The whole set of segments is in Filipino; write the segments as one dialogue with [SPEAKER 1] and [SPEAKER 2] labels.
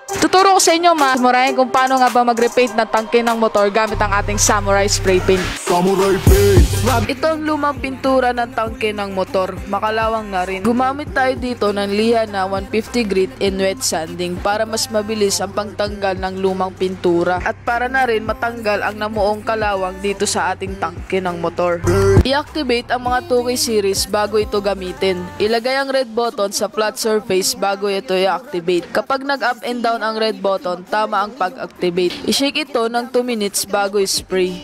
[SPEAKER 1] Tuturo ko sa inyo mga samurai kung paano nga ba mag-repaint ng tangke ng motor gamit ang ating samurai spray paint.
[SPEAKER 2] Samurai paint!
[SPEAKER 1] Ito ang lumang pintura ng tangke ng motor, makalawang na rin. Gumamit tayo dito ng liha na 150 grit in wet sanding para mas mabilis ang pagtanggal ng lumang pintura at para na rin matanggal ang namuong kalawang dito sa ating tangke ng motor. I-activate ang mga 2K series bago ito gamitin. Ilagay ang red button sa flat surface bago ito i-activate. Kapag nag-up and down ang red button, tama ang pag-activate. I-shake ito ng 2 minutes bago i-spray.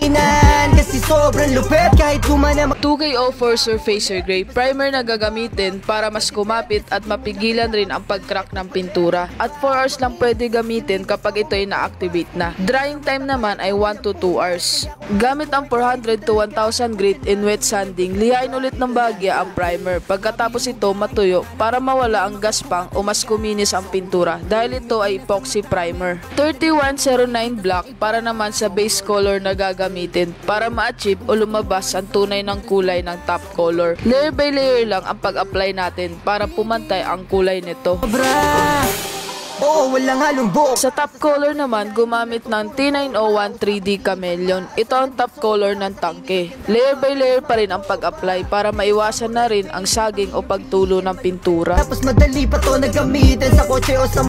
[SPEAKER 3] Kasi sobrang lupit kahit gumana
[SPEAKER 1] 2K04 Surfacer Gray primer na gagamitin para mas kumapit at mapigilan rin ang pag-crack ng pintura. At 4 hours lang pwede gamitin kapag ito ay na-activate na. Drying time naman ay 1 to 2 hours. Gamit ang 400 to 1000 grit in wet sanding, lihain ulit ng bahagya ang primer. Pagkatapos ito matuyo para mawala ang gaspang o mas kuminis ang pintura dahil ito ay epoxy primer. 3109 black para naman sa base color na gagamitin para ma-achieve o lumabas ang tunay ng kulay ng top color. Layer by layer lang ang pag-apply natin para pumantay ang kulay nito.
[SPEAKER 3] Oo, walang halong buo.
[SPEAKER 1] Sa top color naman, gumamit ng T901 3D Chameleon. Ito ang top color ng tangke. Layer by layer pa rin ang pag-apply para maiwasan na rin ang saging o pagtulo ng pintura.
[SPEAKER 3] Tapos madali pa to na gamitin sa kotse o sa